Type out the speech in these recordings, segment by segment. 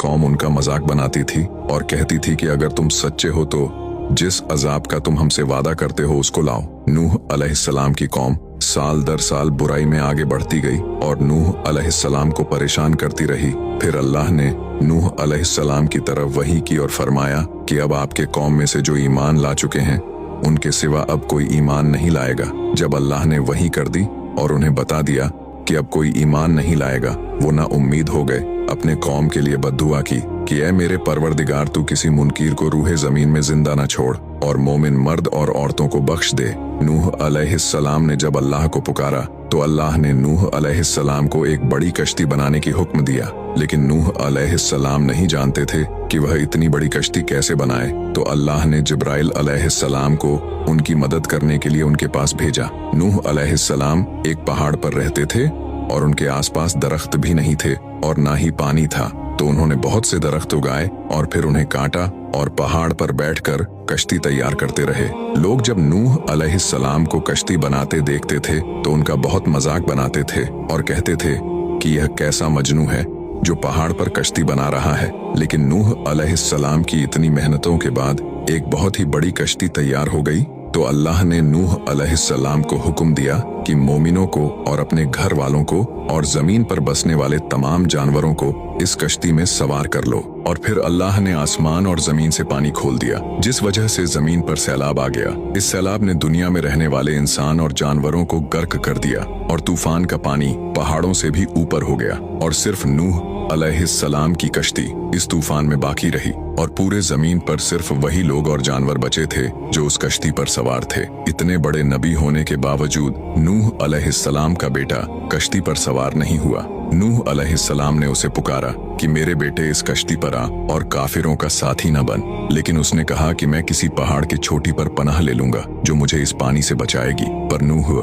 कौम उनका मजाक बनाती थी और कहती थी कि अगर तुम सच्चे हो तो जिस अजाब का तुम हमसे वादा करते हो उसको लाओ। नूह अलैहिस्सलाम की कौम साल दर साल बुराई में आगे बढ़ती गई और नूह अलैहिस्सलाम को परेशान करती रही। फिर अल्लाह ने नूह अलैहिस्सलाम की तरफ वही की और फरमाया कि अब आपके कौम में से जो ईमान ला चुके हैं उनके सिवा अब कोई ईमान नहीं लाएगा। जब अल्लाह ने वही कर दी और उन्हें बता दिया कि अब कोई ईमान नहीं लाएगा, वो ना उम्मीद हो गए, अपने कौम के लिए बद्दुआ की कि ऐ मेरे परवरदिगार तू किसी मुनकीर को रूहे जमीन में जिंदा न छोड़ और मोमिन मर्द और औरतों को बख्श दे। नूह अलैहिस्सलाम ने जब अल्लाह को पुकारा तो अल्लाह ने नूह अलैहिस्सलाम को एक बड़ी कश्ती बनाने की हुक्म दिया, लेकिन नूह अलैहिस्सलाम नहीं जानते थे कि वह इतनी बड़ी कश्ती कैसे बनाए। तो अल्लाह ने जिब्राइल अलैहिस्सलाम को उनकी मदद करने के लिए उनके पास भेजा। नूह अलैहिस्सलाम एक पहाड़ पर रहते थे और उनके आसपास दरख्त भी नहीं थे और ना ही पानी था, तो उन्होंने बहुत से दरख्त उगाए और फिर उन्हें काटा और पहाड़ पर बैठकर कश्ती तैयार करते रहे। लोग जब नूह अलैहिस्सलाम को कश्ती बनाते देखते थे तो उनका बहुत मजाक बनाते थे और कहते थे कि यह कैसा मजनू है जो पहाड़ पर कश्ती बना रहा है। लेकिन नूह अलैहिस्सलाम की इतनी मेहनतों के बाद एक बहुत ही बड़ी कश्ती तैयार हो गई। तो अल्लाह ने नूह अलैहिस्सलाम को हुक्म दिया कि मोमिनों को और अपने घर वालों को और जमीन पर बसने वाले तमाम जानवरों को इस कश्ती में सवार कर लो। और फिर अल्लाह ने आसमान और जमीन से पानी खोल दिया, जिस वजह से जमीन पर सैलाब आ गया। इस सैलाब ने दुनिया में रहने वाले इंसान और जानवरों को गर्क कर दिया और तूफान का पानी पहाड़ों से भी ऊपर हो गया और सिर्फ नूह अलैहिस्सलाम की कश्ती इस तूफान में बाकी रही और पूरे जमीन पर सिर्फ वही लोग और जानवर बचे थे जो उस कश्ती पर सवार थे। इतने बड़े नबी होने के बावजूद नूह अलैहिस्सलाम का बेटा कश्ती पर सवार नहीं हुआ। नूह अलैहिस्सलाम ने उसे पुकारा कि मेरे बेटे इस कश्ती पर आ और काफिरों का साथी न बन, लेकिन उसने कहा कि मैं किसी पहाड़ की चोटी पर पनाह ले लूंगा जो मुझे इस पानी से बचाएगी। पर नूह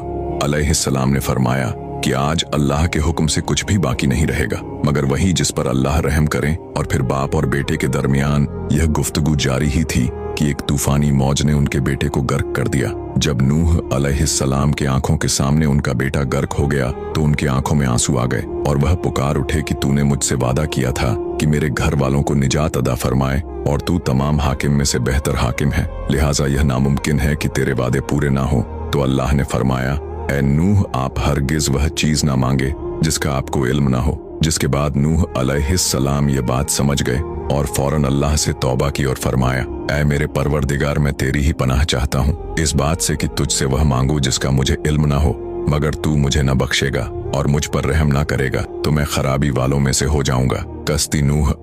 अलैहिस्सलाम ने फरमाया कि आज अल्लाह के हुक्म से कुछ भी बाकी नहीं रहेगा मगर वही जिस पर अल्लाह रहम करे। और फिर बाप और बेटे के दरमियान यह गुफ्तगू जारी ही थी कि एक तूफानी मौज ने उनके बेटे को गर्क कर दिया। जब नूह अलैहिस्सलाम के आंखों के सामने उनका बेटा गर्क हो गया तो उनकी आंखों में आंसू आ गए और वह पुकार उठे कि तूने मुझसे वादा किया था कि मेरे घर वालों को निजात अदा फरमाए और तू तमाम हाकिम में से बेहतर हाकिम है, लिहाजा यह नामुमकिन है कि तेरे वादे पूरे ना हो। तो अल्लाह ने फरमाया, ऐ नूह आप हरगिज वह चीज ना मांगे जिसका आपको इल्म ना हो। जिसके बाद नूह अलैहिस्सलाम ये बात समझ गए और फौरन अल्लाह से तौबा की और फरमाया, ऐ मेरे परवरदिगार मैं तेरी ही पनाह चाहता हूँ इस बात से कि तुझसे वह मांगू जिसका मुझे इल्म ना हो, मगर तू मुझे न बख्शेगा और मुझ पर रहम ना करेगा तो मैं खराबी वालों में से हो जाऊंगा। कश्ती नूह